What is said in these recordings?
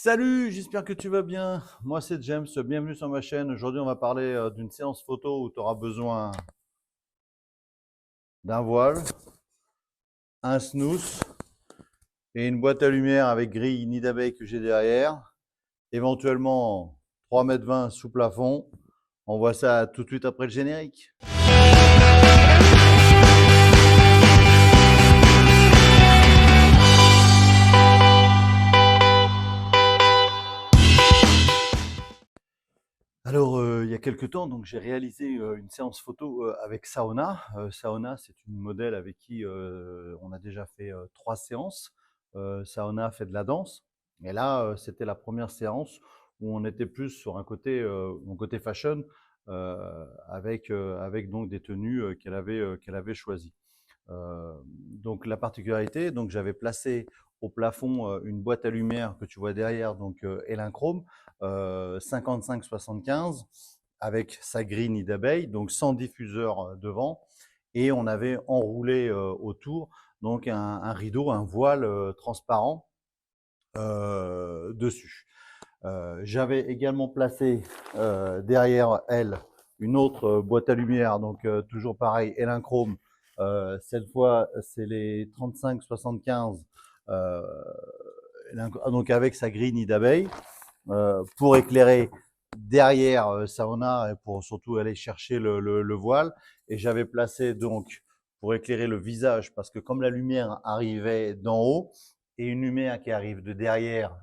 Salut, j'espère que tu vas bien. Moi, c'est James. Bienvenue sur ma chaîne. Aujourd'hui, on va parler d'une séance photo où tu auras besoin d'un voile, un snooze et une boîte à lumière avec grille nid d'abeille que j'ai derrière. Éventuellement 3,20 m sous plafond. On voit ça tout de suite après le générique. Alors, il y a quelques temps, donc j'ai réalisé une séance photo avec Saona. Saona, c'est une modèle avec qui on a déjà fait 3 séances. Saona fait de la danse. Et là, c'était la première séance où on était plus sur mon côté fashion, avec donc des tenues qu'elle avait choisies. Donc la particularité, donc j'avais placé au plafond une boîte à lumière que tu vois derrière, donc Elinchrom 55-75 avec sa grille nid d'abeille, donc sans diffuseur devant, et on avait enroulé autour donc un rideau, un voile transparent dessus. J'avais également placé derrière elle une autre boîte à lumière, donc toujours pareil, Elinchrom. Cette fois, c'est les 35-75, euh, donc avec sa grille nid d'abeille, pour éclairer derrière Saona et pour surtout aller chercher le voile. Et j'avais placé donc pour éclairer le visage, parce que comme la lumière arrivait d'en haut et une lumière qui arrive de derrière,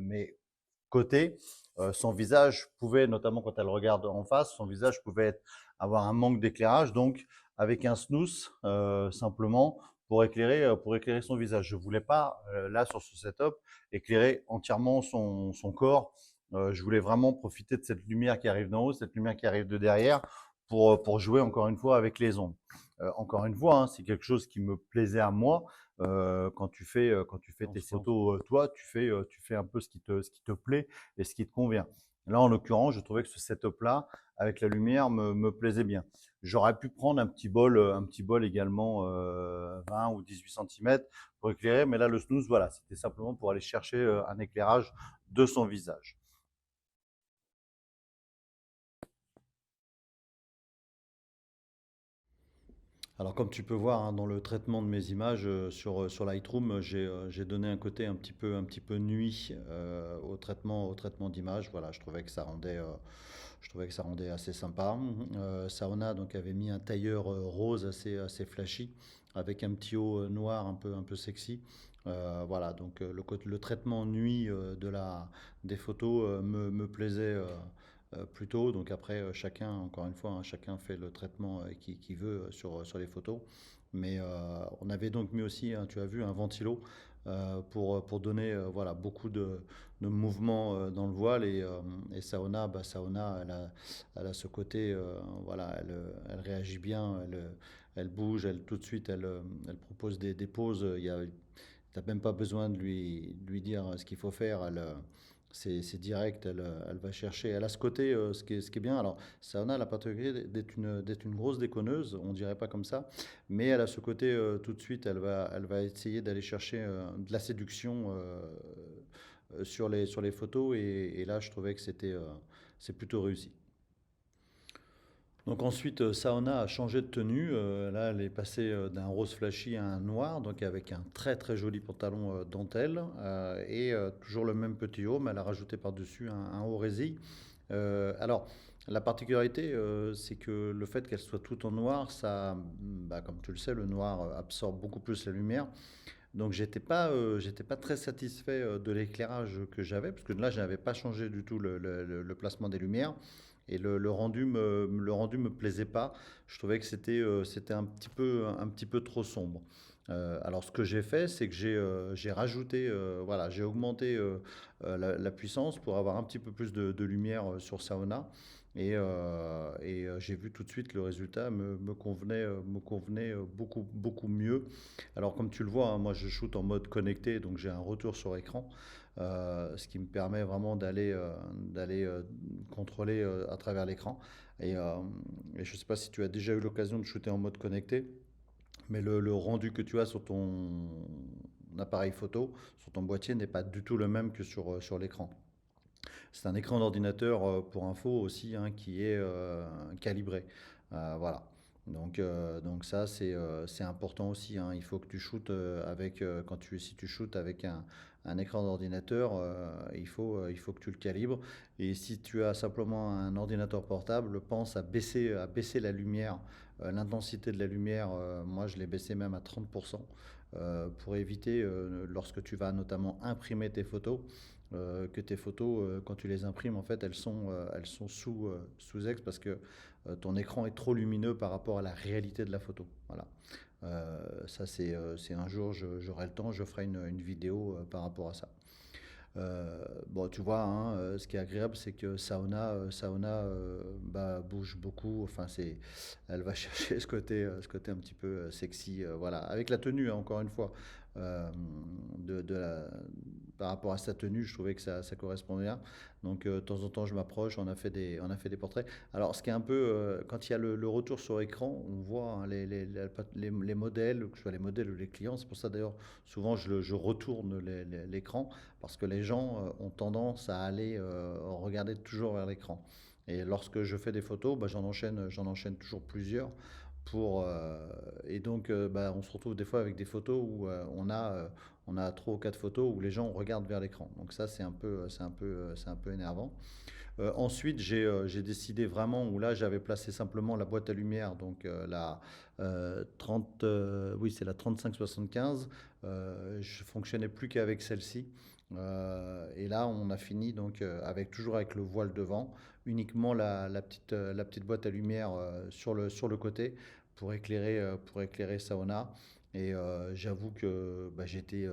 mais côté, son visage pouvait, notamment quand elle regarde en face, son visage pouvait avoir un manque d'éclairage. Donc, avec un snooze, simplement, pour éclairer son visage. Je ne voulais pas, là, sur ce setup, éclairer entièrement son corps. Je voulais vraiment profiter de cette lumière qui arrive d'en haut, cette lumière qui arrive de derrière, pour jouer encore une fois avec les ombres. Encore une fois, hein, c'est quelque chose qui me plaisait à moi. Quand tu fais tes photos, toi, tu fais un peu ce qui te plaît et ce qui te convient. Là, en l'occurrence, je trouvais que ce setup-là, avec la lumière, me plaisait bien. J'aurais pu prendre un petit bol également 20 ou 18 cm pour éclairer, mais là, le snooze, voilà, c'était simplement pour aller chercher un éclairage de son visage. Alors comme tu peux voir hein, dans le traitement de mes images sur Lightroom, j'ai donné un côté un petit peu nuit au traitement d'image. Voilà, je trouvais que ça rendait assez sympa. Saona donc avait mis un tailleur rose assez flashy avec un petit haut noir un peu sexy. Voilà, donc le traitement nuit des photos me plaisait plutôt. Donc après, chacun, encore une fois, hein, chacun fait le traitement qu'il veut sur les photos. Mais on avait donc mis aussi, hein, tu as vu, un ventilo pour donner voilà, beaucoup de mouvement dans le voile. Et Saona, Saona elle a ce côté, voilà, elle réagit bien, elle bouge, tout de suite, elle propose des poses. T'as même pas besoin de lui dire ce qu'il faut faire. C'est direct, elle va chercher. Elle a ce côté, ce qui est bien. Alors, Saona a la particularité d'être une grosse déconneuse, on dirait pas comme ça, mais elle a ce côté tout de suite, elle va essayer d'aller chercher de la séduction sur les photos. Et là, je trouvais que c'est plutôt réussi. Donc ensuite, Saona a changé de tenue. Là, elle est passée d'un rose flashy à un noir, donc avec un très très joli pantalon dentelle et toujours le même petit haut, mais elle a rajouté par-dessus un haut résille. Alors, la particularité, c'est que le fait qu'elle soit toute en noir, ça, bah, comme tu le sais, le noir absorbe beaucoup plus la lumière. Donc, j'étais pas très satisfait de l'éclairage que j'avais, parce que là, je n'avais pas changé du tout le placement des lumières. Et le rendu me plaisait pas. Je trouvais que c'était un petit peu trop sombre. Alors ce que j'ai fait, c'est que j'ai rajouté, voilà, j'ai augmenté la puissance pour avoir un petit peu plus de lumière sur Saona. J'ai vu tout de suite le résultat me convenait beaucoup mieux. Alors comme tu le vois, hein, moi je shoot en mode connecté, donc j'ai un retour sur écran, ce qui me permet vraiment d'aller contrôler à travers l'écran. Et, euh, et je ne sais pas si tu as déjà eu l'occasion de shooter en mode connecté, mais le rendu que tu as appareil photo, sur ton boîtier, n'est pas du tout le même que sur l'écran. C'est un écran d'ordinateur, pour info aussi, hein, qui est calibré. Voilà. Donc ça, c'est important aussi, hein. Il faut que tu shootes avec, si tu shootes avec un écran d'ordinateur, il faut que tu le calibres. Et si tu as simplement un ordinateur portable, pense à baisser la lumière, l'intensité de la lumière. Moi, je l'ai baissé même à 30%, pour éviter, lorsque tu vas notamment imprimer tes photos, que tes photos, quand tu les imprimes, en fait, elles sont sous ex parce que ton écran est trop lumineux par rapport à la réalité de la photo. Voilà. Ça, c'est un jour, j'aurai le temps, je ferai une vidéo par rapport à ça. Bon, tu vois, hein, ce qui est agréable, c'est que Saona bah, bouge beaucoup. Enfin, elle va chercher ce côté un petit peu sexy, voilà, avec la tenue, hein, encore une fois. Euh, de, de la- Par rapport à sa tenue, je trouvais que ça correspondait bien. Donc, de temps en temps, je m'approche, on a fait des portraits. Alors, ce qui est un peu, quand il y a le retour sur écran, on voit, hein, les modèles, que ce soit les modèles ou les clients. C'est pour ça d'ailleurs, souvent, je retourne l'écran parce que les gens ont tendance à aller regarder toujours vers l'écran. Et lorsque je fais des photos, bah, j'en enchaîne toujours plusieurs. Et donc, bah, on se retrouve des fois avec des photos où on a 3 ou 4 photos où les gens regardent vers l'écran. Donc ça, c'est un peu énervant. Ensuite, j'ai décidé vraiment, où là j'avais placé simplement la boîte à lumière, donc la 30, oui c'est la 3575. Je fonctionnais plus qu'avec celle-ci. Et là on a fini donc toujours avec le voile devant, uniquement la petite boîte à lumière sur le côté pour éclairer Sauna. Et j'avoue que bah, j'étais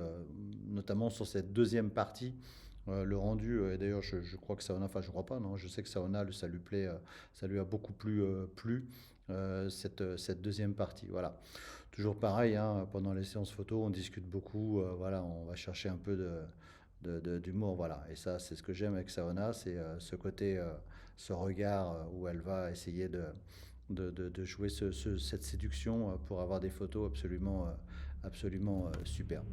notamment sur cette deuxième partie. Le rendu, et d'ailleurs, je crois que Saona, enfin, je crois pas, non, je sais que Saona, ça lui plaît, ça lui a beaucoup plu, cette deuxième partie. Voilà. Toujours pareil, hein, pendant les séances photo, on discute beaucoup, voilà, on va chercher un peu d'humour, voilà. Et ça, c'est ce que j'aime avec Saona, c'est ce côté, ce regard où elle va essayer de jouer cette séduction pour avoir des photos absolument superbes.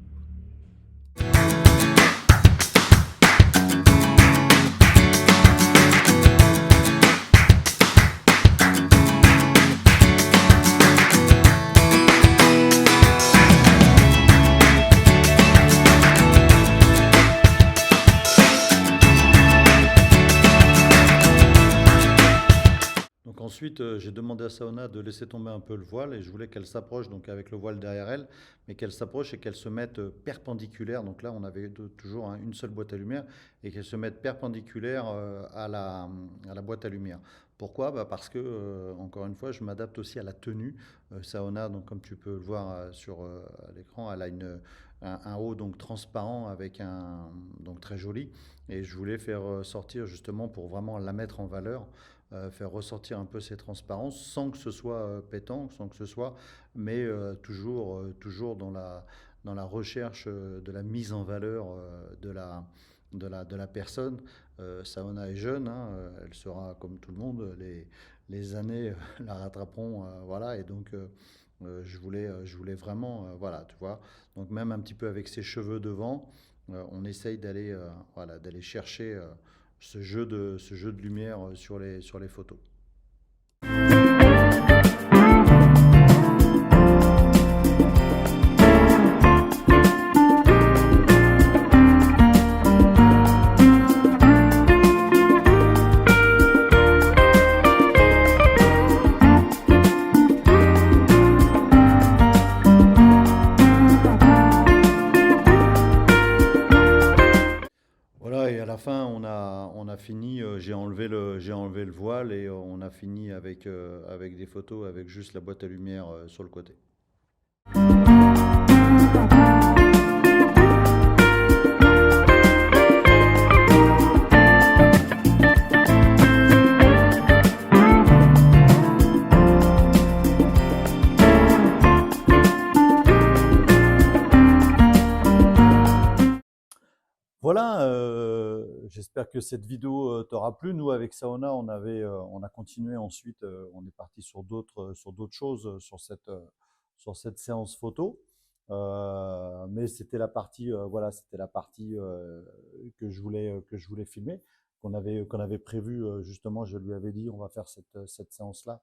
Donc ensuite, j'ai demandé à Saona de laisser tomber un peu le voile et je voulais qu'elle s'approche donc avec le voile derrière elle, mais qu'elle s'approche et qu'elle se mette perpendiculaire. Donc là, on avait toujours, hein, une seule boîte à lumière et qu'elle se mette perpendiculaire à la boîte à lumière. Pourquoi? Bah parce que, encore une fois, je m'adapte aussi à la tenue. Saona, donc comme tu peux le voir à l'écran, elle a un haut donc transparent avec donc très joli, et je voulais faire sortir justement pour vraiment la mettre en valeur, faire ressortir un peu ces transparences sans que ce soit pétant, sans que ce soit, mais toujours dans la recherche de la mise en valeur de la personne. Saona est jeune, hein, elle sera comme tout le monde, les années la rattraperont, voilà, et donc je voulais vraiment, voilà, tu vois, donc même un petit peu avec ses cheveux devant, on essaye voilà, d'aller chercher ce jeu de lumière sur les photos. Voilà, et à la fin, on a fini, j'ai enlevé le voile et on a fini avec des photos avec juste la boîte à lumière sur le côté. Voilà, j'espère que cette vidéo t'aura plu. Nous, avec Saona, on a continué ensuite, on est parti sur d'autres choses sur cette séance photo. Mais c'était la partie, voilà, c'était la partie que je voulais filmer, qu'on avait prévu justement. Je lui avais dit, on va faire cette séance-là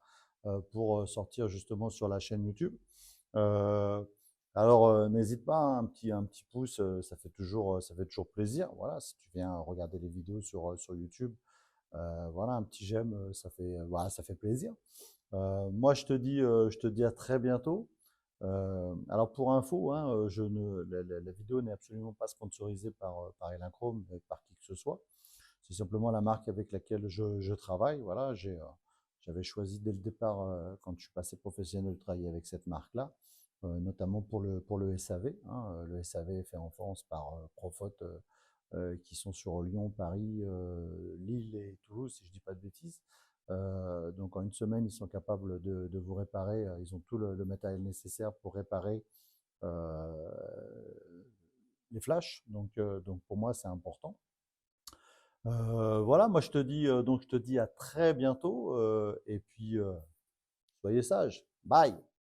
pour sortir justement sur la chaîne YouTube. Euh, alors, n'hésite pas, hein, un petit pouce, ça fait toujours plaisir. Voilà, si tu viens regarder les vidéos sur YouTube, voilà, un petit j'aime, voilà, ça fait plaisir. Moi, je te dis à très bientôt. Alors pour info, hein, la vidéo n'est absolument pas sponsorisée par Elinchrom, mais par qui que ce soit. C'est simplement la marque avec laquelle je travaille. Voilà, j'avais choisi dès le départ, quand je suis passé professionnel, de travailler avec cette marque-là, notamment pour le SAV. Hein, le SAV fait en France par Profot, qui sont sur Lyon, Paris, Lille et Toulouse, si je ne dis pas de bêtises. Donc en une semaine, ils sont capables de vous réparer. Ils ont tout le matériel nécessaire pour réparer euh, les flashs. Donc pour moi, c'est important. Voilà, moi je te dis à très bientôt et puis soyez sages. Bye.